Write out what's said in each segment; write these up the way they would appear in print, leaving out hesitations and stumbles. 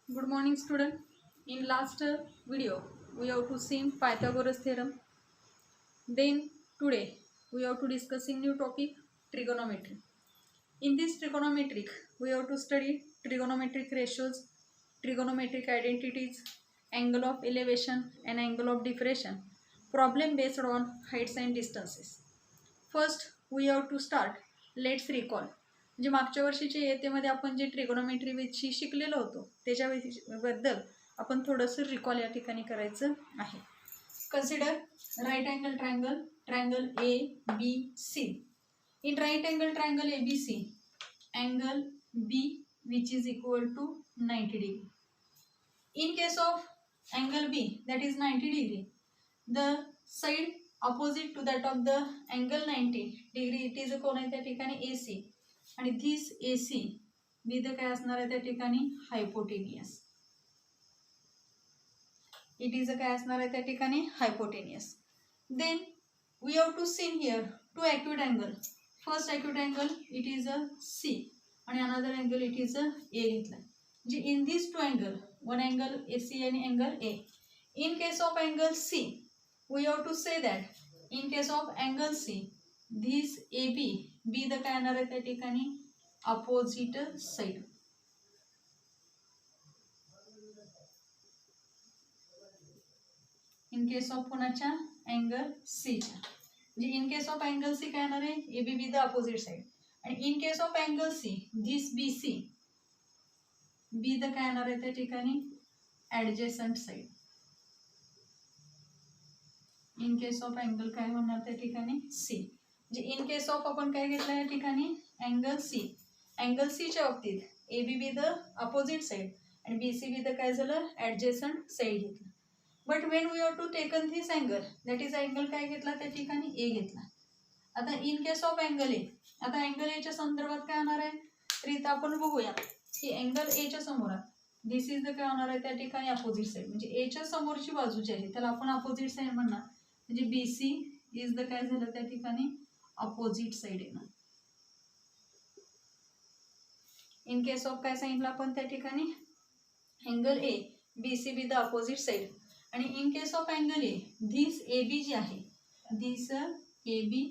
Good morning, student. In last video, we have to see Pythagoras theorem. Then today, we have to discussing new topic trigonometry. In this trigonometric, we have to study trigonometric ratios, trigonometric identities, angle of elevation and angle of depression, problem based on heights and distances. First we have to start let's recall म्हणजे मागच्या वर्षीच्या इयत्तेमध्ये आपण जे trigonometry विषयी शिकलेलो होतो त्याच्याबद्दल आपण थोडंसं रिकॉल या ठिकाणी करायचं आहे. Consider right angle triangle triangle A B C. In right angle triangle A B C angle B which is equal to 90 degree. In case of angle B that is 90 degree, the side opposite to that of the angle 90 degree it is कोण आहे त्या ठिकाणी AC आणि this AC with काय असणार आहे त्या ठिकाणी हायपोटेनियस. इट इज काय असणार आहे त्या ठिकाणी hypotenuse. Then we have to seen here two acute angle. First acute angle it is a C आणि another angle it is a A घेतला. जी in this two angle one angle AC आणि angle A. In case of angle C we have to say that in case of angle C this AB B the काय येणार आहे त्या ठिकाणी opposite side. In case of कोणाच्या angle C च्या म्हणजे in case of angle C काय येणार आहे AB B the opposite side आणि in case of angle C this BC B the काय येणार आहे त्या ठिकाणी adjacent side. In case of angle काय होणार त्या ठिकाणी सी. म्हणजे इन केस ऑफ आपण काय घेतलं या ठिकाणी अँगल सी. अँगल सीच्या बाबतीत A B be the opposite side आणि बी सी बी द काय झालं ॲडजेसंट साइड घेतलं. But when we have to taken this angle that is angle काय घेतला त्या ठिकाणी ए घेतला. आता in case of angle A, आता अँगल एच्या संदर्भात काय होणार आहे तर इथं आपण बघूया की अँगल एच्या समोर दिस इज द काय होणार आहे त्या ठिकाणी अपोजिट साइड म्हणजे एच्या समोरची बाजू जी आहे त्याला आपण अपोजिट साइड म्हणणार. म्हणजे बी सी इज द काय झालं त्या ठिकाणी अपोजिट साइड येणार. इन केस ऑफ काय सांगितलं आपण त्या ठिकाणी angle A B C B the opposite side आणि in case of angle A this A B G आहे this A B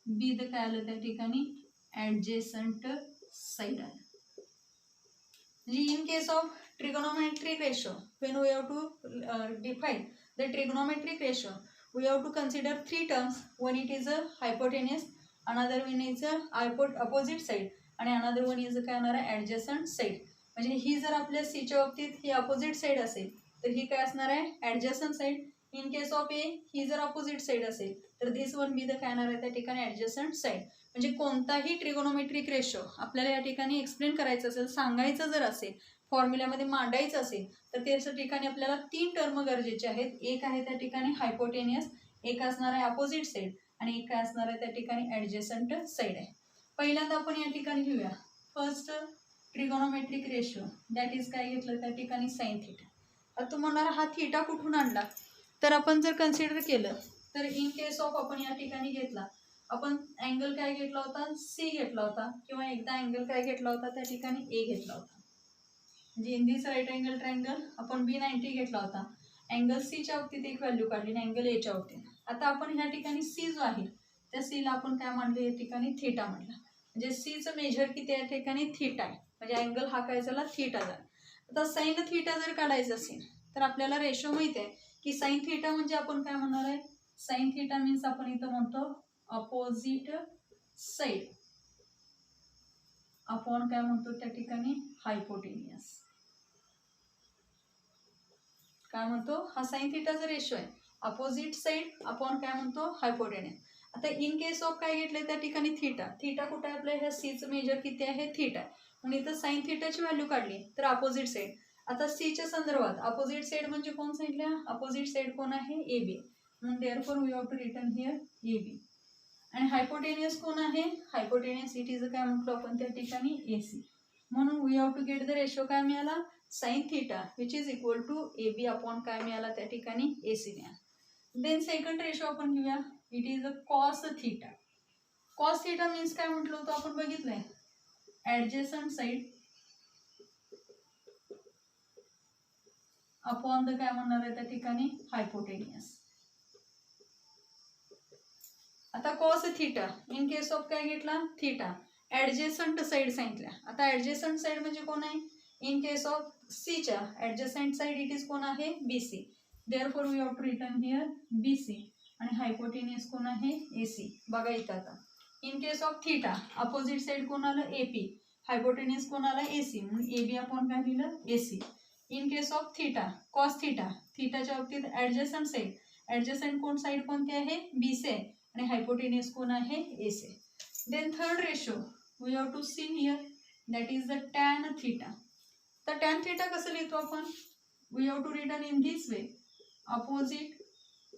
be the काय आलं त्या ठिकाणी ॲडजेसंट साइड आहे. म्हणजे in case of trigonometric ratio when we have to define the trigonometric ratio we have to consider three terms. One it is a hypotenuse, another one is a opposite side आणि another one is काय होणार आहे adjacent side. म्हणजे ही जर आपल्या C च्या बाबतीत ही opposite side असेल तर ही काय असणार आहे adjacent side. In case of A ही जर opposite side असेल तर दिस वन बी द काय येणार आहे त्या ठिकाणी adjacent side. म्हणजे कोणताही ट्रिगोनोमेट्रिक रेशो आपल्याला या ठिकाणी एक्सप्लेन करायचं असेल सांगायचं जर असेल फॉर्म्युल्यामध्ये मांडायचं असेल तर त्याच्या ठिकाणी आपल्याला तीन टर्म गरजेचे आहेत. एक आहे त्या ठिकाणी हायपोटेनियस, एक असणार आहे अपोजिट साइड आणि एक काय असणार आहे त्या ठिकाणी ॲडजेसंट साइड आहे. पहिल्यांदा आपण या ठिकाणी घेऊया first trigonometric ratio that is काय घेतलं त्या ठिकाणी साइन थीटा. आता तुम्हाला हा थीटा कुठून आणला तर आपण जर कन्सिडर केलं तर इन केस ऑफ आपण या ठिकाणी घेतला आपण अँगल काय घेतला होता सी घेतला होता किंवा एकदा अँगल काय घेतला होता त्या ठिकाणी ए घेतला होता. म्हणजे in this right angle triangle आपण B90 घेतला होता. अँगल सीच्या बाबतीत एक व्हॅल्यू काढली आणि अँगल एच्या बाबतीत. आता आपण ह्या ठिकाणी सी जो आहे त्या सीला आपण काय मानलं या ठिकाणी थीटा म्हटलं. म्हणजे सीचं मेजर किती या ठिकाणी थीटा आहे म्हणजे अँगल हा काय झाला थीटा झाला. आता साइन थीटा जर काढायचं असेल तर आपल्याला रेशो माहिती आहे की साइन थीटा म्हणजे आपण काय म्हणणार आहे साइन थीटा मीन्स आपण इथं म्हणतो अपोजिट साइड आपण काय म्हणतो त्या ठिकाणी हायपोटेनियस. काय म्हणतो हा साइन थीटाचा रेशो आहे अपोजिट साइड आपण काय म्हणतो हायपोटेनियस. आता इन केस ऑफ काय घेतलंय त्या ठिकाणी थीटा. थीटा कुठे आहे आपल्या ह्या सीचं मेजर किती आहे थीटा आहे म्हणून इथं साइन थीटाची व्हॅल्यू काढली तर अपोजिट साइड. आता सीच्या संदर्भात अपोजिट साइड म्हणजे कोण सांगितलं अपोजिट साइड कोण आहे ए बी म्हणून therefore we have to written here A B. आणि हायपोटेनियस कोण आहे हायपोटेनियस इट इज काय म्हटलं आपण त्या ठिकाणी ए सी. म्हणून we have to get the ratio काय मिळाला sine theta which is equal to A B upon काय मिळाला त्या ठिकाणी ए सी मिळाला. देन सेकंड रेशो आपण घेऊया it is a cos theta. Cos theta means काय म्हटलं होतं आपण बघितलंय ॲडजेसंट साइड अपॉन द काय म्हणणार आहे त्या ठिकाणी हायपोटेनियस. आता cos theta in case of काय घेतला थिटा. ऍडजेसंट साइड सांगितल्या. आता ऍडजेसंट साइड म्हणजे कोण आहे इन केस ऑफ सी च्या ऍडजेसंट साइड इट इज कोण आहे BC. Therefore we have to return here BC आणि हायपोटेनियस कोण आहे AC. बघा इथं आता in case of theta opposite side कोण आलं AP, हायपोटेनियस कोण आला AC म्हणून AB आपण काय लिहिलं AC. In case of theta cos theta थिटाच्या बाबतीत ऍडजसंट कोण साइड कोणती आहे BC आहे आणि हायपोटेनियस कोण आहे AC. Then third ratio we have to see here that is the tan theta. तर टॅन थिटा कसं लिहितो आपण we have to return in this way opposite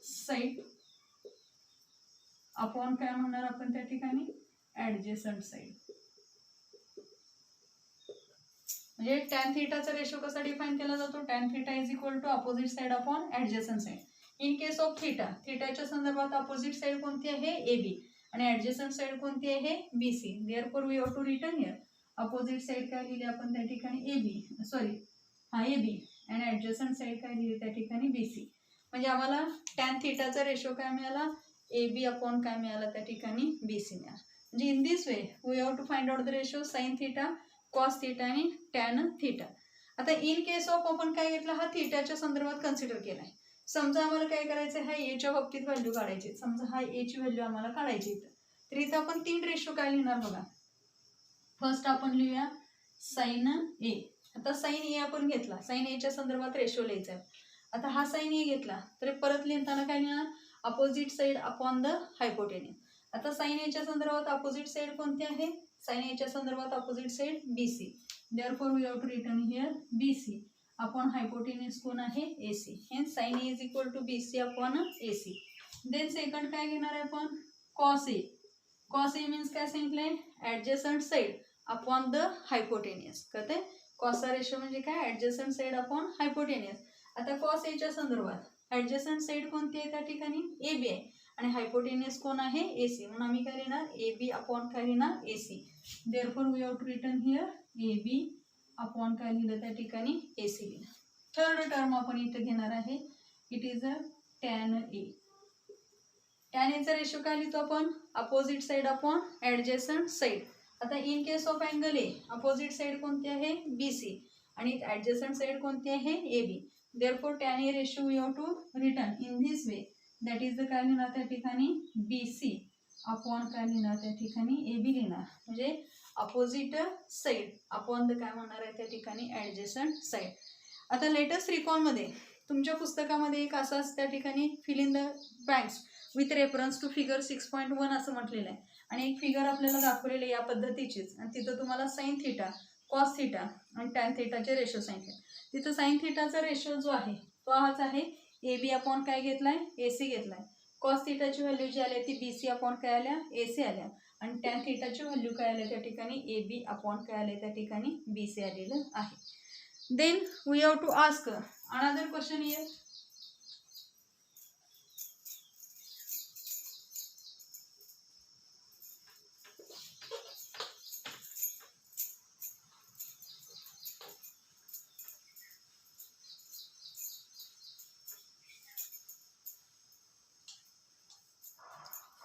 side upon काय म्हणणार आपण त्या ठिकाणी ऍडजेसंट साइड. म्हणजे टॅन थिटाचा रेशो कसा डिफाइन केला जातो tan theta is equal to opposite side upon adjacent side. In case of theta थिटाच्या संदर्भात अपोजिट साइड कोणती आहे AB आणि ऍडजेसंट साइड कोणती आहे BC. Therefore we have to return here opposite side काय लिहिली आपण त्या ठिकाणी AB आणि ऍडजेसंट साइड काय लिहिली त्या ठिकाणी BC. म्हणजे आम्हाला टॅन थिटाचा रेशो काय मिळाला AB अपॉन काय मिळाला त्या ठिकाणी BC मिळाला. म्हणजे in this way we have to find out the ratio sine theta cos theta आणि टॅन थिटा. आता इन केस ऑफ आपण काय घेतला हा थिटाच्या संदर्भात कन्सिडर केलाय. समजा आम्हाला काय करायचं हा एच्या बाबतीत व्हॅल्यू काढायची. समजा हा ए ची व्हॅल्यू आम्हाला काढायची इथं. तर इथं आपण 3 रेशो काय लिहिणार बघा. फर्स्ट आपण लिहूया साइन A. आता साइन A आपण घेतला साइन एच्या संदर्भात रेशो लिहायचा आहे. आता हा साइन A घेतला तर परत लिहिताना काय लिहिणार opposite side upon the hypotenuse. आता साइन एच्या संदर्भात अपोजिट साइड कोणती आहे साइन एच्या संदर्भात opposite side BC. Therefore we have to return here BC upon hypotenuse कोण आहे AC. Hence sine A is equal to BC upon AC. Then second काय घेणार आहे आपण cos A. Cos A means काय सांगितलंय adjacent side upon the hypotenuse. कळतंय कॉसचा रेशो म्हणजे काय ऍडजेसंट साइड अपॉन हायपोटेनियस. आता कॉस A च्या संदर्भात ऍडजेसंट साइड कोणती आहे त्या ठिकाणी AB आहे आणि हायपोटेनियस कोण आहे AC म्हणून आम्ही काय लिहिणार AB अपॉन काय लिहिणार AC. Therefore we have to return here AB upon काय लिहिलं त्या ठिकाणी AC लिहिलं. थर्ड टर्म आपण इथे घेणार आहे it is a tan A. Tan A चा रेशो काय लिहितो आपण opposite side upon adjacent side. आता in case of angle A opposite side कोणती आहे BC आणि ऍडजेसंट साइड कोणती आहे AB. Therefore tan A ratio we have to return in this way that is the काय लिहिणार त्या ठिकाणी BC अपॉन काय लिहिणार त्या ठिकाणी AB लिहिणार. म्हणजे अपोजिट साइड अपॉन द काय म्हणणार आहे त्या ठिकाणी ऍडजेसंट साइड. आता लेटेस्ट रिकॉलमध्ये तुमच्या पुस्तकामध्ये एक असं त्या ठिकाणी fill in the blanks with reference to figure 6.1 असं म्हटलेलं आहे आणि एक फिगर आपल्याला दाखवलेलं आहे या पद्धतीचीच आणि तिथं तुम्हाला साइन थिटा कॉस थिटा आणि टॅन थिटाचे रेशो सांगितले. तिथं साइन थिटाचा रेशो जो आहे तो हाच आहे AB अपॉन काय घेतलाय AC घेतलाय. कॉस थिटाची व्हॅल्यू जी आली ती BC अपॉन काय आल्या AC आल्या आणि टॅन थिटाची व्हॅल्यू काय आल्या त्या ठिकाणी AB अपॉन काय आले त्या ठिकाणी BC आलेलं आहे. Then we have to ask another question here.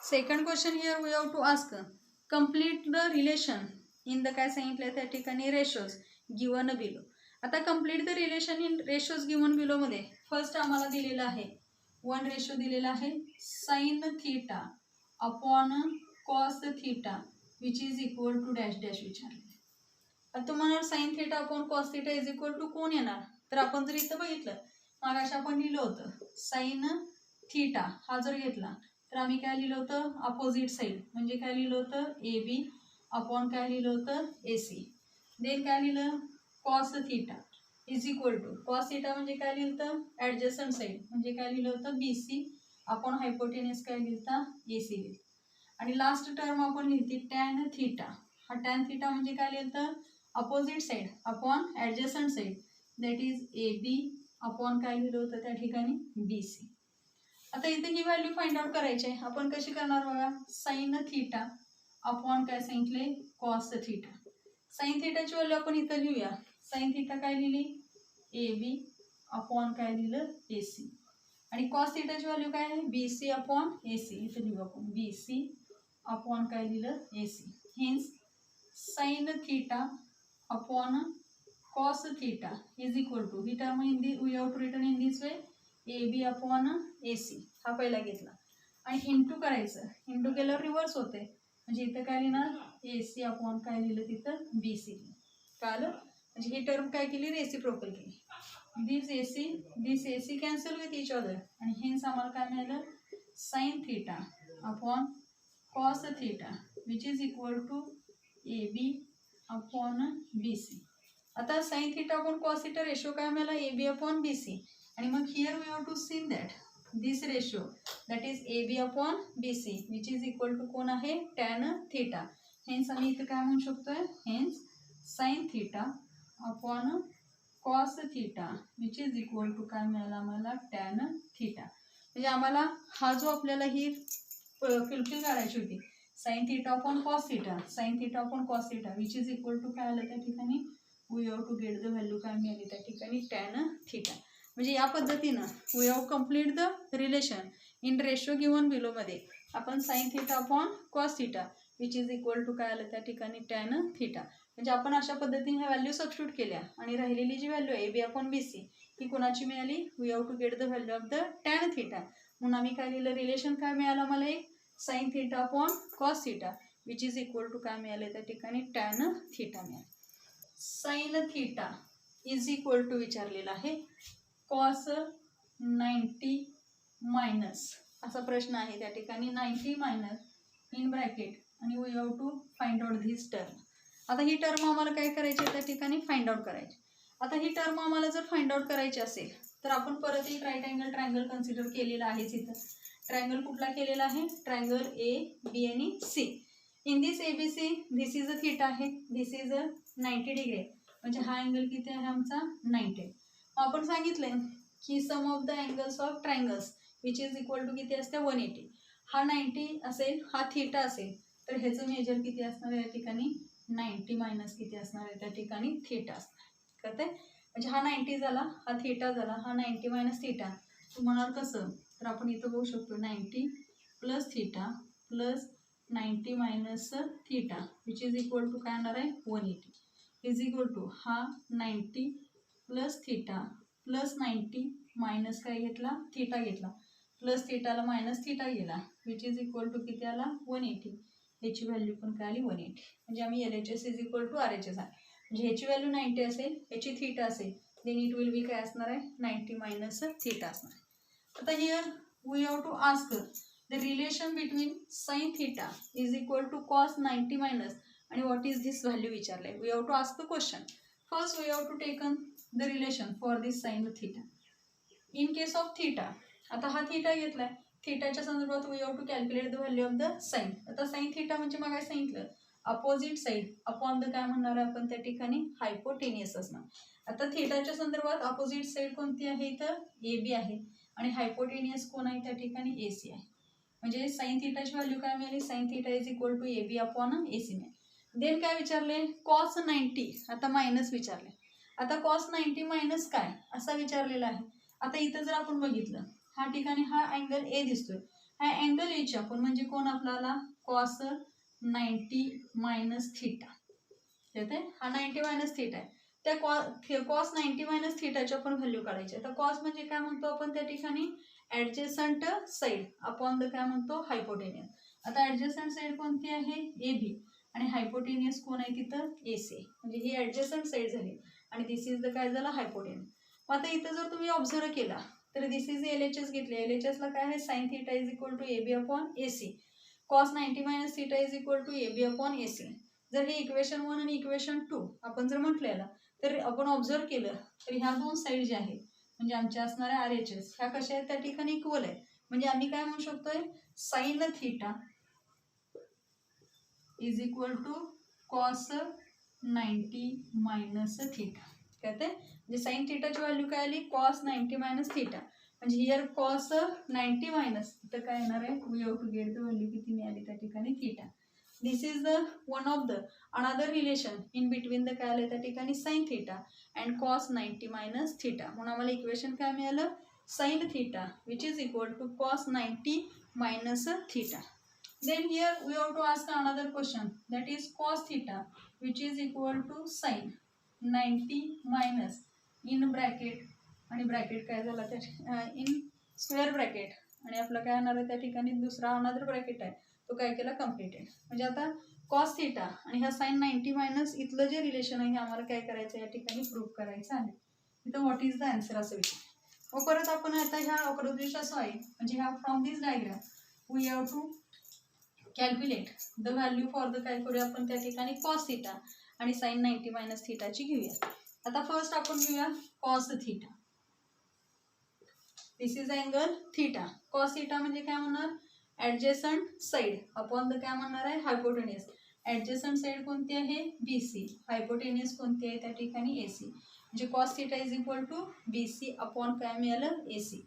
Second question here we have to ask complete the relation in the काय सांगितलंय त्या ठिकाणी रेशोज गिवन बिलो. आता complete the relation in ratios given below मध्ये first आम्हाला दिलेला आहे 1 ratio दिलेला आहे sine theta upon cos theta which is equal to dash dash विचारले. आता तुम्हाला sine theta upon cos theta is equal to कोण येणार तर आपण जर इथं बघितलं मागाशी आपण लिहिलं होतं साइन थिटा हा जर घेतला तर आम्ही काय लिहिलं होतं अपोजिट साइड म्हणजे काय लिहिलं होतं AB अपॉन काय लिहिलं होतं AC. देन काय लिहिलं cos theta is equal to cos theta म्हणजे काय लिहिलं होतं ऍडजसंट साइड म्हणजे काय लिहिलं होतं BC अपॉन हायपोटेनियस काय लिहिलं AC लिहिलं. आणि लास्ट टर्म आपण लिहिली टॅन थिटा. हा टॅन थिटा म्हणजे काय लिहिलं होतं opposite side upon adjacent side that is AB upon काय लिहिलं होतं त्या ठिकाणी BC. आता इथे ही व्हॅल्यू फाइंड आउट करायची आहे. आपण कशी करणार बघा साइन थिटा अपॉन काय सांगितले कॉस थिटा. साइन थिटाची व्हॅल्यू आपण इथं लिहूया. साइन थिटा काय लिहिली AB अपॉन काय लिहिलं AC. आणि कॉस थिटाची व्हॅल्यू काय आहे BC अपॉन AC. इथे लिहू आपण BC अपॉन काय लिहिलं AC. Hence sine theta upon cos theta is equal to, ही term in the we have to return in this way AB upon AC. हा पहिला घेतला आणि इंटू करायचं. इंटू केल्यावर रिव्हर्स होते, म्हणजे इथं काय लिहिणार AC अपॉन काय लिहिलं तिथं BC. कळलं? म्हणजे ही टर्म काय केली रेसिप्रोकल केली. This AC cancel with each other आणि हेन्स आम्हाला काय मिळालं sine theta upon cos theta which is equal to AB upon BC. आता sine theta upon cos theta ratio काय मिळाला AB अपॉन BC. आणि मग here we have to seen that this ratio that is AB upon BC which is equal to कोण आहे tan theta. Hence आम्ही इथं काय म्हणू शकतोय hence sine theta upon cos theta which is equal to काय मिळालं आम्हाला टॅन थीटा. म्हणजे आम्हाला हा जो आपल्याला ही फिल्फिल काढायची होती sine theta upon cos theta, sine theta upon cos theta which is equal to काय आलं त्या ठिकाणी we have to get the value काय मिळाली त्या ठिकाणी टॅन थीटा. म्हणजे या पद्धतीनं we have complete the relation in ratio given बिलोमध्ये आपण sine theta upon cos theta which is equal to काय आलं त्या ठिकाणी टॅन थीटा. म्हणजे आपण अशा पद्धतीने ह्या व्हॅल्यू सबस्टिट्यूट केल्या आणि राहिलेली जी व्हॅल्यू आहे AB अपॉन BC ही कोणाची मिळाली we have to get the value of the tan theta. म्हणून आम्ही काय लिहिलं रिलेशन काय मिळालं मला एक sine theta upon cos theta which is equal to काय मिळालं त्या ठिकाणी टॅन थीटा मिळालं. Sine theta is equal to विचारलेला आहे कॉस 90 मायनस असा प्रश्न आहे त्या ठिकाणी 90 मायनस इन ब्रॅकेट आणि we have to find out this term. आता ही टर्म आम्हाला काय करायची त्या ठिकाणी फाइंड आउट करायची. आता ही टर्म आम्हाला जर फाइंड आउट करायची असेल तर आपण परत एक राईट अँगल ट्रायंगल कन्सिडर केलेला आहेच. इथं ट्रायंगल कुठला केलेला आहे ट्रायंगल AB आणि C. In this ABC this is a theta आहे, धिस इज अ 90 डिग्री म्हणजे हा अँगल किती आहे आमचा 90. आपण सांगितलंय की sum of the angles of triangles which is equal to किती असते 180. हा 90 असेल हा थीटा असेल तर ह्याचं मेजर किती असणार आहे या ठिकाणी 90 मायनस किती असणार आहे त्या ठिकाणी थीटा असणार. कळतंय? म्हणजे हा 90 झाला हा थीटा झाला हा 90 मायनस थीटा. तू म्हणाल कसं तर आपण इथं बघू शकतो 90 plus theta plus 90 minus theta which is equal to काय येणार आहे 180 इज इक्वल टू हा 90 प्लस थीटा प्लस 90 मायनस काय घेतला थीटा घेतला प्लस थीटाला मायनस थीटा गेला विच इज इक्वल टू किती आला 180. ह्याची व्हॅल्यू पण काय आली 180. म्हणजे आम्ही LHS is equal to RHS आहे. म्हणजे ह्याची व्हॅल्यू 90 असेल ह्याची थीटा असेल देन इट विल बी काय असणार आहे 90 मायनस थीटा असणार आहे. आता here we have to ask the relation between sine theta is equal to cos 90 minus आणि व्हॉट इज दिस व्हॅल्यू विचारलं आहे. We have to ask the question. First we have to taken the relation for this sine theta in case of theta. आता हा theta घेतलाय थीटाच्या संदर्भात we have to calculate the value of the sine. आता sine theta म्हणजे मग काय सांगितलं अपोजिट साईड अपॉन द काय म्हणणार आहे आपण त्या ठिकाणी हायपोटेनियस असणार. आता थीटाच्या संदर्भात अपोजिट साईड कोणती आहे इथं AB आहे आणि हायपोटेनियस कोण आहे त्या ठिकाणी AC आहे. म्हणजे साइन थीटाची व्हॅल्यू काय मिळाली sine theta is equal to AB upon AC मिळाली. देन काय विचारले कॉस 90 आता मायनस विचारले. आता कॉस 90 मायनस काय असा विचारलेला आहे. आता इथं जर आपण बघितलं हा ठिकाणी हा अँगल A दिसतोय हा अँगल Aची आपण म्हणजे कोण आपल्याला कॉस 90 मायनस थीटा येते हा 90 मायनस थीटा आहे. त्या कॉस 90 मायनस थीटाची आपण व्हॅल्यू काढायची. आता कॉस म्हणजे काय म्हणतो आपण त्या ठिकाणी ॲडजसंट साईड अपॉन द काय म्हणतो हायपोटेनियस. आता ॲडजसंट साईड कोणती आहे AB आणि हायपोटेनियस कोण आहे तिथं AC. म्हणजे ही ॲडजसंट साईड झाली आणि दिस इज द काय झालं हायपोटेनियस. आता इथं जर तुम्ही ऑब्झर्व केला तर दिस इज LHS घेतले. LHS ला काय आहे sine theta is equal to AB upon AC. Cos 90 minus theta is equal to AB upon AC. जर हे इक्वेशन 1 आणि इक्वेशन 2 आपण जर म्हटलेलं तर आपण ऑब्झर्व केलं तर ह्या दोन साईड ज्या आहेत म्हणजे आमच्या असणाऱ्या RHS ह्या कशा आहेत त्या ठिकाणी इक्वल आहेत. म्हणजे आम्ही काय म्हणू शकतोय sine theta is equal to cos 90 minus theta. कळते? म्हणजे साइन थीटाची व्हॅल्यू काय आली कॉस 90 मायनस थीटा. म्हणजे हिअर कॉस 90 मायनस इथं काय येणार आहे we have to get the value किती मिळाली त्या ठिकाणी theta. This is the one of the another relation in between the काय आलं त्या ठिकाणी sine theta and cos 90 minus theta. म्हणून आम्हाला इक्वेशन काय मिळालं, sine theta which is equal to cos 90 minus theta. Then here we have to ask another question, that is cos theta which is equal to sin 90 minus in bracket आणि bracket काय झाला त्या in square bracket आणि आपलं काय होणार आहे त्या ठिकाणी दुसरा अनदर ब्रॅकेट आहे तो काय केला कम्प्लिटेड. म्हणजे आता कॉस थिटा आणि हा साइन 90 मायनस इथलं जे रिलेशन आहे हे आम्हाला काय करायचं या ठिकाणी प्रूव्ह करायचं आहे. इथं व्हॉट इज द आन्सर असं विचार. मग परत आपण आता ह्या अकृतीच्या आहे म्हणजे ह्या from this diagram we have to calculate the value for the काय करूया आपण त्या ठिकाणी कॉस थिटा आणि साइन 90 मायनस थिटाची घेऊया. आता फर्स्ट आपण घेऊया cos theta. This is angle theta. Cos theta म्हणजे काय म्हणणार, ॲडजेसंट साइड अपॉन द काय म्हणणार आहे हायपोटेनियस. ॲडजेसंट साइड कोणती आहे BC, हायपोटेनियस कोणती आहे त्या ठिकाणी AC. म्हणजे cos theta is equal to BC upon काय मिळालं AC.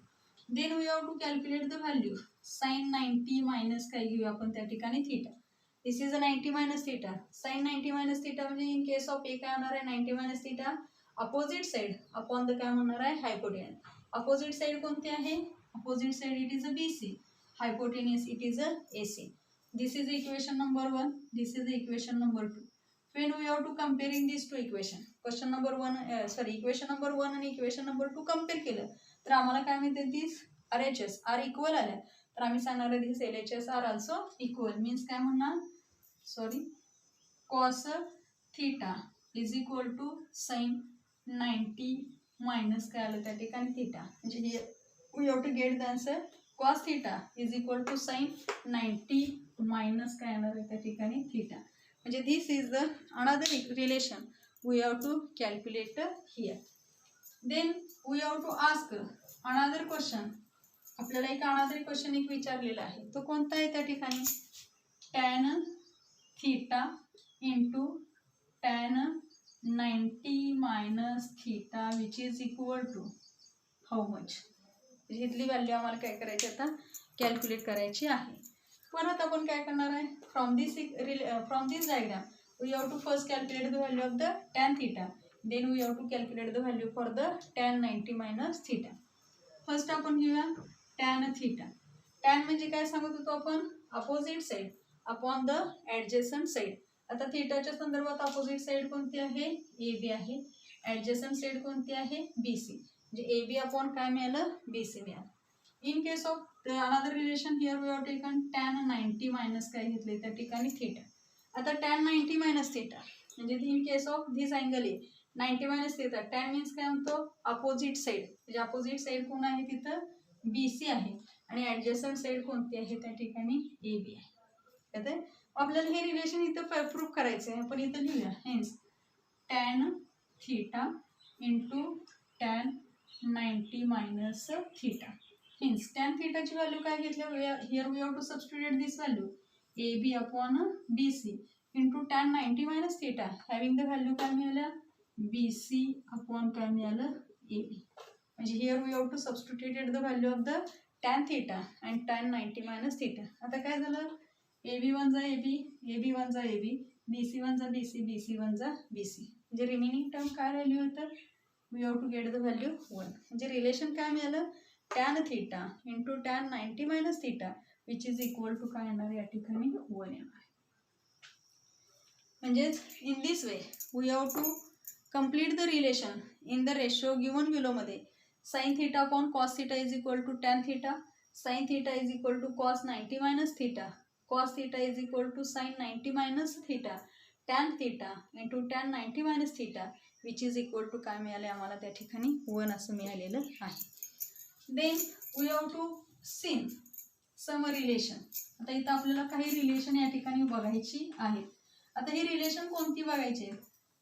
Then we have to calculate the value sine 90 minus काय घेऊया आपण त्या ठिकाणी theta. This is a 90 minus theta. Sine 90 minus theta म्हणजे इन केस ऑफ ए काय होणार आहे 90 minus theta opposite side upon the काय म्हणणार आहे हायपोटेनियस. अपोजिट साइड कोणती आहे, opposite side it is a BC, hypotenuse it is a AC. This is equation number 1, this is equation number 2. When we have to comparing these two equation, question number 1 equation number 1 आणि equation number 2 compare केलं तर आम्हाला काय मिळते, दिस RHS R equal आल्या तर आम्ही सांगणार आहे this LHS are also equal. Means काय म्हणणार cos theta is equal to sine 90 minus काय आलं त्या ठिकाणी थिटा. म्हणजे हे we have to get the answer cos theta is equal to sine 90 minus काय येणार आहे त्या ठिकाणी थिटा. म्हणजे this is the another relation we have to calculate here. Then we have to ask another question. आपल्याला एक another question एक विचारलेला आहे तो कोणता आहे त्या ठिकाणी tan theta into tan 90 minus theta which is equal to how much. इथली व्हॅल्यू आम्हाला काय करायची आता कॅल्क्युलेट करायची आहे. परत आपण काय करणार आहे from this diagram we have to first calculate the value of the tan theta. Then we have to calculate the value for the tan 90 minus theta. First आपण घेऊया टॅन थिटा. टॅन म्हणजे काय सांगत होतो आपण opposite side upon the adjacent side. आता थिटाच्या संदर्भात अपोजिट साइड कोणती आहे AB आहे, ॲडजेसंट साइड कोणती आहे BC. म्हणजे AB अपॉन काय मिळालं BC मिळालं. In case of another relation here we have taken tan 90 minus काय घेतले त्या ठिकाणी थिटा. आता टॅन 90 मायनस थिटा म्हणजे in case of this angle A 90 minus theta. Tan means काय म्हणतो अपोजिट साइड. म्हणजे अपोजिट साइड कोण आहे तिथं BC आहे आणि ॲडजेसंट साइड कोणती आहे त्या ठिकाणी AB आहे. तर आपल्याला हे रिलेशन इथं प्रूव्ह करायचं आहे. आपण इथं लिहूया hence tan theta into tan 90 minus theta. Hence tan थिटाची व्हॅल्यू काय घेतल्या here we have to substitute this value AB upon BC into tan 90 minus theta having the value काय मिळाल्या BC अपॉन काय मिळालं AB. म्हणजे here we have to substituted the value of the tan theta and tan 90 minus theta. आता काय झालं AB1 जा AB, AB1 जा AB, BC1 जा BC, BC1 जा BC. म्हणजे रिमेनिंग टर्म काय राहिली होतं we have to get the value 1. म्हणजे रिलेशन काय मिळालं tan theta into tan 90 minus theta which is equal to काय येणार या ठिकाणी 1 येणार. म्हणजेच in this way we have to complete the relation in the ratio given बिलोमध्ये sine theta upon cos theta is equal to tan theta, sine theta is equal to cos 90 minus theta, cos theta is equal to sin 90 minus theta, tan theta into tan 90 minus theta which is equal to काय मिळाले आम्हाला त्या ठिकाणी 1 असं मिळालेलं आहे. Then we have to seen some relation. आता इथं आपल्याला काही रिलेशन या ठिकाणी बघायची आहेत. आता ही रिलेशन कोणती बघायची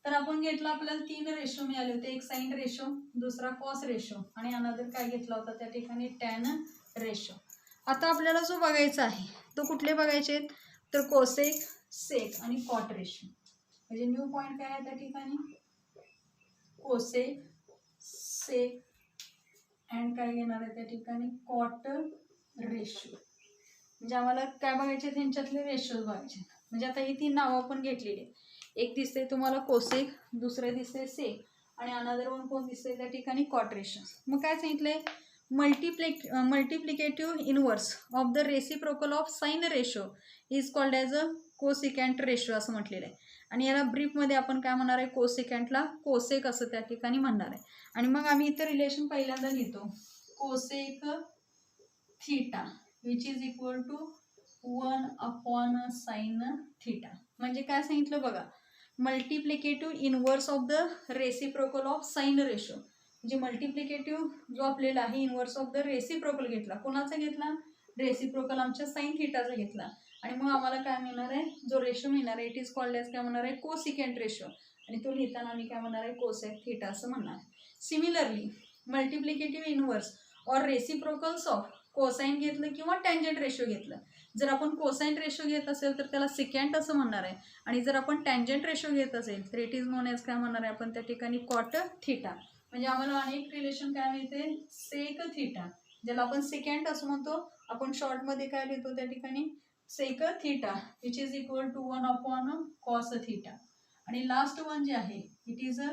तर आपण घेतला आपल्याला 3 रेशो मिळाले होते. एक साइन रेशो, दुसरा कॉस रेशो आणि अनदर काय घेतला होता त्या ठिकाणी टॅन रेशो. आता आपल्याला जो बघायचा आहे तो कुठले बघायचे आहेत तर कोसेक, सेक आणि कॉट रेशो. म्हणजे न्यू पॉईंट काय आहे त्या ठिकाणी कोसेक, सेक अँड काय घेणार आहे त्या ठिकाणी कॉट रेशो. म्हणजे आम्हाला काय बघायचे त्यांच्यातले रेशोज बघायचे. म्हणजे आता ही 3 नावं आपण घेतलेली आहेत. एक दिसते तुम्हाला कोसेक, दुसरे दिसते सेक आणि अनदर वन कोण दिसते त्या ठिकाणी कॉट रेशो. मग काय सांगितलंय, multiplicative inverse of the reciprocal of sine ratio is called as a cosecant ratio असं म्हटलेलं आहे. आणि याला ब्रीफमध्ये आपण काय म्हणणार आहे, कोसिकँटला कोसेक असं त्या ठिकाणी म्हणणार आहे. आणि मग आम्ही इथं रिलेशन पहिल्यांदा लिहितो, cosec theta which is equal to 1/साइन थीटा. म्हणजे काय सांगितलं बघा, multiplicative inverse of the reciprocal of sine ratio. म्हणजे मल्टिप्लिकेटिव्ह जो आपल्याला आहे इनवर्स ऑफ द रेसिप्रोकल घेतला. कोणाचा घेतला, रेसिप्रोकल आमच्या साइन थीटाचा घेतला. आणि मग आम्हाला काय मिळणार आहे, जो रेशो मिळणार आहे इट इज कॉल्ड ॲज काय म्हणणार आहे, कोसिकँट रेशो. आणि तो लिहिताना आम्ही काय म्हणणार आहे, कोसेक थीटा असं म्हणणार. Similarly multiplicative inverse or reciprocals of cosine घेतलं किंवा टँजंट रेशो घेतलं. जर आपण कोसाइन रेशो घेत असेल तर त्याला सिकँट असं म्हणणार आहे. आणि जर आपण टँजंट रेशो घेत असेल तर इट इज नोन ॲज काय म्हणणार आहे आपण त्या ठिकाणी, कॉट थीटा. म्हणजे आम्हाला अनेक रिलेशन काय मिळते, सेक थीटा, ज्याला आपण सिकँट असं म्हणतो. आपण शॉर्टमध्ये काय लिहितो त्या ठिकाणी, sec theta which is equal to 1/कॉस थीटा. आणि लास्ट वन जे आहे it is a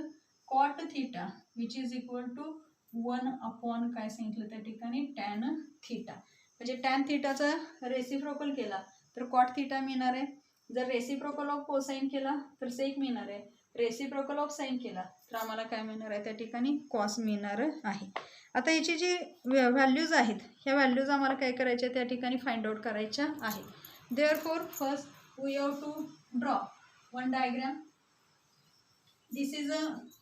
cot theta which is equal to 1/ काय सांगितलं त्या ठिकाणी, टॅन थीटा. म्हणजे टॅन थीटाचा रेसिप्रोकल केला तर कॉट थीटा मिळणार आहे. जर रेसिप्रोकल ऑफ कोसाइन केला तर सेक मिळणार आहे. रेसिप्रोकल ऑफ साइन केला तर आम्हाला काय मिळणार आहे त्या ठिकाणी, कॉस मिळणार आहे. आता याची जी व्हॅल्यूज आहेत ह्या व्हॅल्यूज आम्हाला काय करायच्या त्या ठिकाणी फाइंड आउट करायच्या आहेत. Therefore first we have to draw one diagram. This is a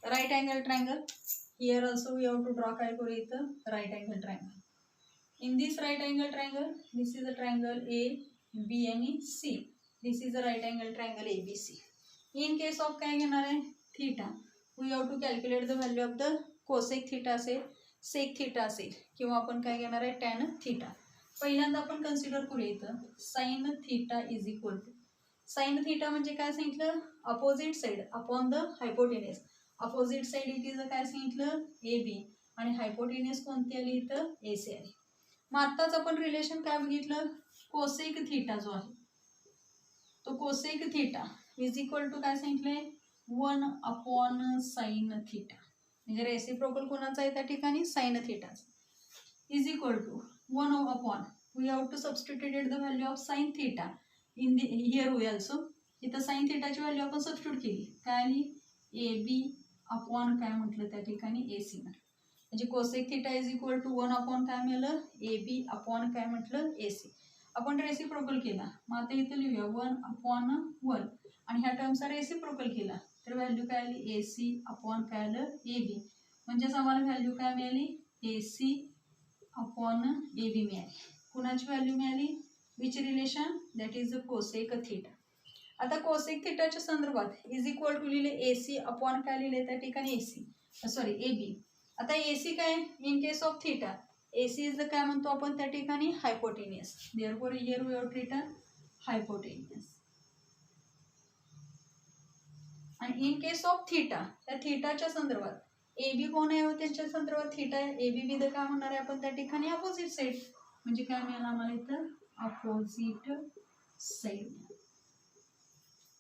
right angle triangle. Here also we have to draw काय करू इथं, right angle triangle. In this right angle triangle, this is a triangle A, B आणि C. This is a right angle triangle ABC. In case of काय घेणार आहे, theta. We have to calculate the value of the cosec theta असेल, sec theta असेल किंवा आपण काय घेणार आहे, tan theta. पहिल्यांदा आपण कन्सिडर करूया इथं sin theta is equal to. sin theta म्हणजे काय सांगितलं, opposite side upon the hypotenuse. Opposite side it is काय सांगितलं, AB आणि हायपोटेनियस कोणती आली इथं, AC आली. मग आत्ताच आपण रिलेशन काय बघितलं, कोसेक थीटा जो आहे तो cosec theta is equal to काय सांगितलंय, 1/साइन थीटा. म्हणजे रेसिप्रोकल कोणाचा आहे त्या ठिकाणी, साइन थीटाचा, is equal to 1/. We have to substituted the value of sine theta in the here we also. इथं साइन थीटाची व्हॅल्यू आपण सबस्टिट्यूट केली, काय आली, AB अपॉन काय म्हटलं त्या ठिकाणी, AC म्हटलं. म्हणजे cosec theta is equal to 1/ काय मिळालं, AB अपॉन काय म्हटलं, AC. आपण रेसिप्रोकल केला, मग आता इथं लिहूया 1/1 आणि ह्या टर्मचा रेसिप्रोकल केला तर व्हॅल्यू काय आली, AC अपॉन काय आलं, AB. म्हणजेच आम्हाला व्हॅल्यू काय मिळाली, AC अपॉन AB मिळाली. कुणाची व्हॅल्यू मिळाली, which relation, that is the cosec theta. आता कोसेक थीटाच्या संदर्भात इज इक्वल टू लिहिले, AC अपॉन काय लिहिले त्या ठिकाणी, AB. आता AC काय, in case of theta AC is the काय म्हणतो आपण त्या ठिकाणी, hypotenuse. Therefore here we have written hypotenuse. आणि इन केस ऑफ थीटा, त्या थीटाच्या संदर्भात AB कोण आहे, त्यांच्या संदर्भात थीटा आहे, AB बी द काय म्हणणार आहे आपण त्या ठिकाणी, अपोजिट साइड. म्हणजे काय मिळालं आम्हाला इथं, अपोजिट साइड.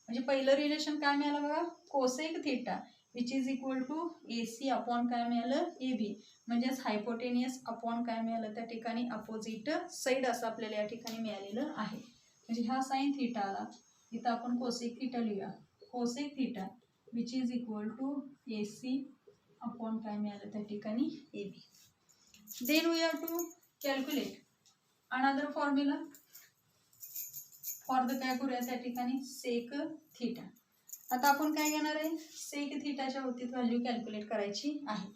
म्हणजे पहिलं रिलेशन काय मिळालं बघा, cosec theta which is equal to AC upon काय मिळालं, AB. म्हणजेच हायपोटेनियस अपॉन काय मिळालं त्या ठिकाणी, अपोजिट साइड असं आपल्याला या ठिकाणी मिळालेलं आहे. म्हणजे हा साइन थीटा आला, इथं आपण कोसेक थीटा लिहूया, cosec theta which is equal to AC upon काय मिळालं त्या ठिकाणी, AB. Then we have to calculate another formula for the काय करूया त्या ठिकाणी, सेक थीटा. आता आपण काय घेणार आहे, सेक थीटाच्या बाबतीत व्हॅल्यू कॅल्क्युलेट करायची आहे.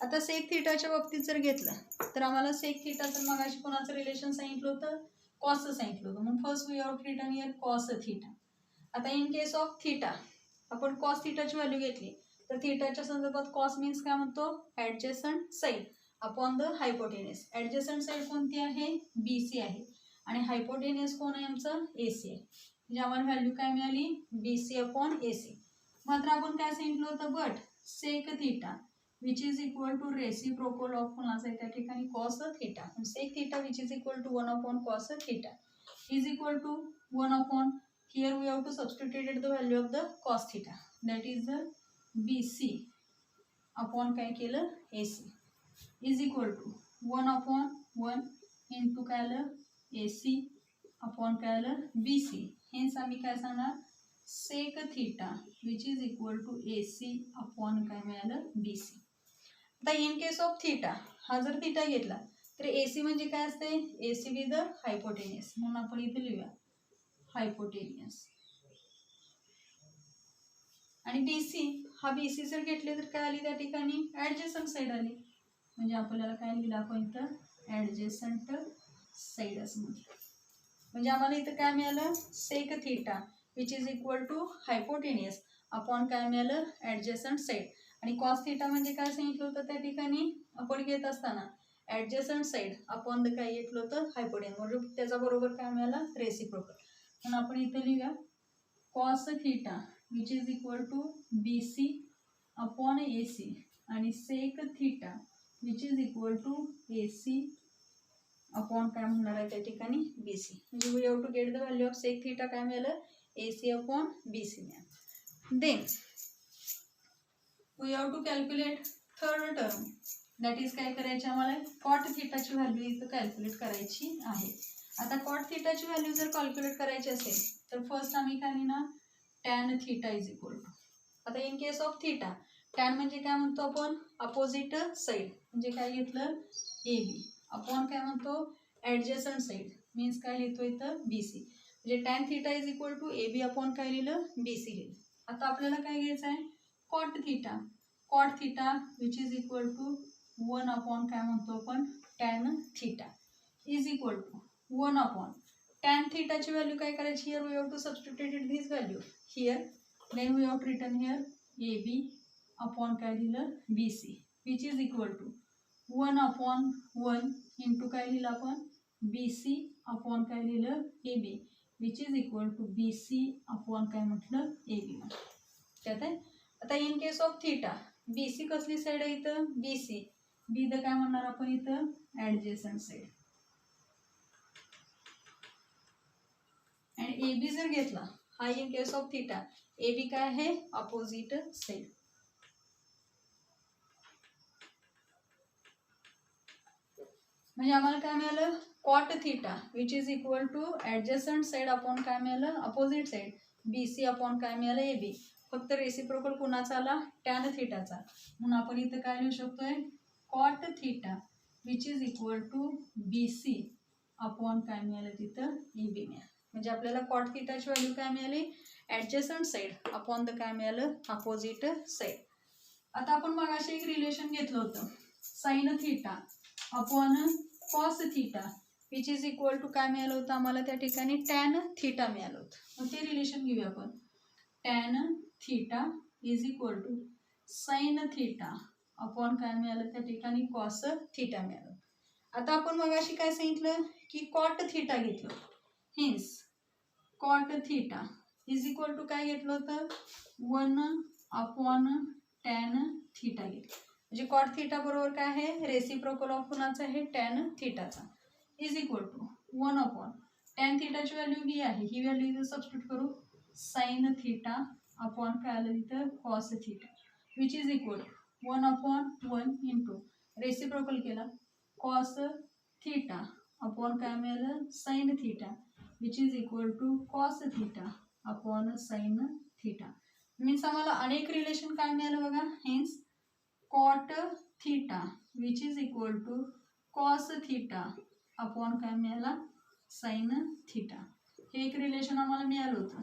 आता सेक थीटाच्या बाबतीत जर घेतलं तर आम्हाला सेक थीटाचं मगाशी कोणाचं रिलेशन सांगितलं होतं, कॉसचं सांगितलं होतं. मग first we have written here cos theta. आता इन केस ऑफ थीटा आपण कॉस थीटाची व्हॅल्यू घेतली तर थीटाच्या संदर्भात कॉस मीन्स काय म्हणतो, adjacent side upon the hypotenuse. Adjacent side कोणती आहे, BC आहे आणि हायपोटेनियस कोण आहे आमचं, AC आहे. म्हणजे आम्हाला व्हॅल्यू काय मिळाली, BC अपॉन AC. मात्र आपण काय सांगितलं होतं, but sec theta which is equal to reciprocal of कोणाचं आहे त्या ठिकाणी, cos theta. Sec theta which is equal to 1/कॉस theta is equal to 1/. here we have to substitute the value of the cos theta, that is the BC upon काय केलं AC is equal to 1/1 into काय आलं AC upon काय आलं BC. Hence आम्ही काय सांगणार sec theta which is equal to AC upon काय मिळालं BC. आता इन केस ऑफ थीटा हा जर थीटा घेतला तर AC म्हणजे काय असते AC विथ हायपोटेनियस, म्हणून आपण इथे लिहूया हायपोटेनियस. आणि BC हा BC जर घेतले तर काय आली त्या ठिकाणी ऍडजसंट साइड आली, म्हणजे आपल्याला काय लिहिलं आपण इथं ऍडजसंट साइड असं म्हटलं. म्हणजे आम्हाला इथं काय मिळालं sec theta which is equal to hypotenuse upon काय मिळालं ऍडजसंट साइड. आणि कॉस थीटा म्हणजे काय सांगितलं होतं त्या ठिकाणी आपण घेत असताना ऍडजसंट साइड अपॉन द काय घेतलं होतं हायपोटेनियस, म्हणजे त्याचा बरोबर काय मिळालं रेसिप्रोकल. म्हणून आपण इथे लिहूया cos theta which is equal to BC upon AC आणि sec theta which is equal to AC upon काय म्हणणार आहे त्या ठिकाणी BC. म्हणजे we have to get the value of sec theta काय मिळालं AC अपॉन BC मिळालं. Then we have to calculate third term, that is काय करायची आम्हाला कॉट थीटाची व्हॅल्यू इथं कॅल्क्युलेट करायची आहे. आता कॉट थीटाची व्हॅल्यू जर कॅल्क्युलेट करायची असेल तर फर्स्ट आम्ही काय लिहिणार tan theta is equal to. आता in case of theta tan म्हणजे काय म्हणतो आपण अपोजिट साइड, म्हणजे काय घेतलं AB अपॉन काय म्हणतो ऍडजसंट साइड मीन्स काय लिहितो इथं BC, म्हणजे tan theta is equal to AB upon काय लिहिलं BC लिहिलं. आता आपल्याला काय घ्यायचं आहे cot theta, cot theta which is equal to 1 upon काय म्हणतो आपण tan theta is equal to 1 upon tan थीटाची व्हॅल्यू काय करायची here we have to substitute this value here, then we have to return here AB upon काय लिहिलं BC which is equal to 1/1 into काय लिहिलं आपण BC अपॉन काय लिहिलं AB which is equal to BC upon काय म्हटलं AB म्हटलं. त्यात आहे. आता in case of theta BC कसली साईड आहे इथं BC, बी द काय म्हणणार आपण इथं ऍडजसंट साइड. आणि AB जर घेतला हा in case of theta AB काय आहे अपोजिट साइड. म्हणजे आम्हाला काय मिळालं cot theta which is equal to adjacent side upon काय मिळालं अपोजिट साइड BC अपॉन काय मिळालं AB. फक्त रेसिप्रोकल कुणाचा आला टॅन थीटाचा, म्हणून आपण इथं काय लिहू शकतोय cot theta which is equal to BC upon काय मिळालं तिथं AB मिळालं. म्हणजे आपल्याला कॉट थीटाची व्हॅल्यू काय मिळाली ऍडजसंट साइड अपॉन द काय मिळालं अपोजिट साइड. आता आपण मगाशी एक रिलेशन घेतलं होतं sine theta upon cos theta which is equal to काय मिळालं होतं आम्हाला त्या ठिकाणी टॅन थीटा मिळालं होतं. मग ते रिलेशन घेऊया आपण tan theta is equal to sine theta upon काय मिळालं त्या ठिकाणी कॉस थीटा मिळालं. आता आपण मगाशी काय सांगितलं की कॉट थीटा घेतलं, hence cot theta is equal to काय घेतलं होतं 1 टॅन थीटा घेतलं. म्हणजे कॉट थीटा बरोबर काय आहे रेसिप्रोकल ऑफ कुणाचा आहे टॅन थीटाचा इज इक्वल टू 1 टॅन थीटाची व्हॅल्यू ही आहे, ही व्हॅल्यू इथं सबस्टिट्यूट करू साइन थीटा अपॉन काय आलं तिथं cos theta which is equal to 1/1 into reciprocal केला कॉस थीटा अपॉन काय मिळालं sine theta which is equal to cos theta upon sine theta. Means आम्हाला अनेक रिलेशन काय मिळालं बघा hence cot theta which is equal to cos theta upon काय मिळाला साइन थीटा. हे एक रिलेशन आम्हाला मिळालं होतं.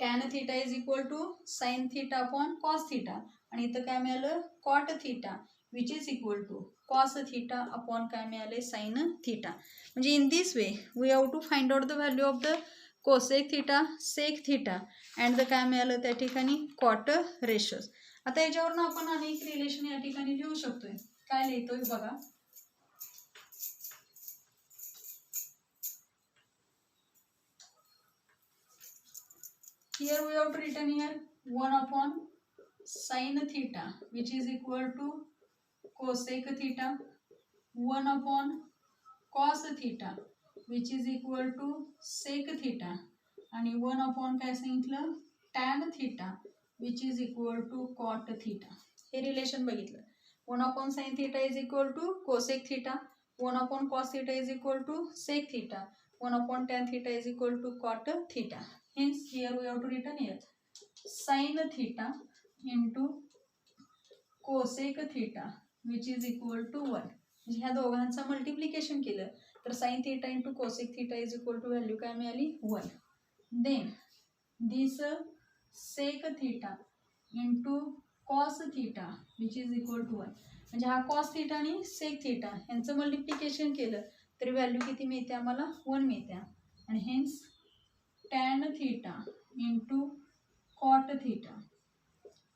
Tan theta is equal to sine theta upon cos theta आणि इथं काय मिळालं cot theta which is equal to cos theta upon काय मिळाले साइन थीटा. म्हणजे in this way we have to find out the value of the cosec theta sec theta and the काय मिळालं त्या ठिकाणी कॉट रेशोज. आता याच्यावरून आपण अनेक रिलेशन या ठिकाणी लिहू शकतोय. काय लिहितोय बघा here we have to written here 1 sin theta which is equal to cosec theta 1 cos theta which is equal to sec theta आणि 1 काय सांगितलं tan theta which is equal to cot theta. हे रिलेशन बघितलं. 1 sin theta is equal to cosec theta, 1 cos theta is equal to sec theta, 1 tan theta is equal to cot theta. Hence here we have to written here sin theta into cosec theta which is equal to 1. म्हणजे ह्या दोघांचं multiplication केलं तर sin theta into cosec theta is equal to value काय मिळाली 1. Then this sec theta into cos theta which is equal to 1. म्हणजे हा cos theta आणि sec theta यांचं मल्टिप्लिकेशन केलं तर व्हॅल्यू किती मिळते आम्हाला 1 मिळते. आणि hence tan theta into cot theta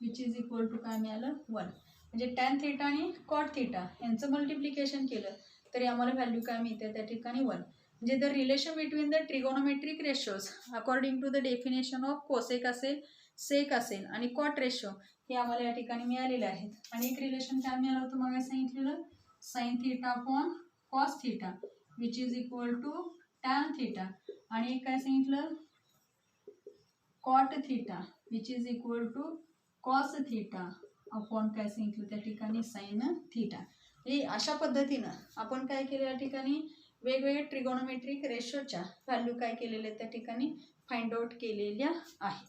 which is equal to काय मिळालं 1. म्हणजे tan theta आणि cot theta यांचं मल्टिप्लिकेशन केलं तरी आम्हाला व्हॅल्यू काय मिळते त्या ठिकाणी 1. म्हणजे the relation between the trigonometric ratios according to the definition of cosec असेल, सेक असेल आणि कॉट रेशो हे आम्हाला या ठिकाणी मिळालेले आहेत. आणि एक रिलेशन काय मिळालं होतं मग सांगितलेलं sine theta upon cos theta which is equal to tan theta, आणि एक काय सांगितलं cot theta which is equal to cos theta upon काय सांगितलं त्या ठिकाणी साइन थिटा. हे अशा पद्धतीनं आपण काय केलं या ठिकाणी वेगवेगळ्या ट्रिगोनोमेट्रिक रेशोच्या व्हॅल्यू काय केलेल्या त्या ठिकाणी फाइंड आउट केलेल्या आहेत.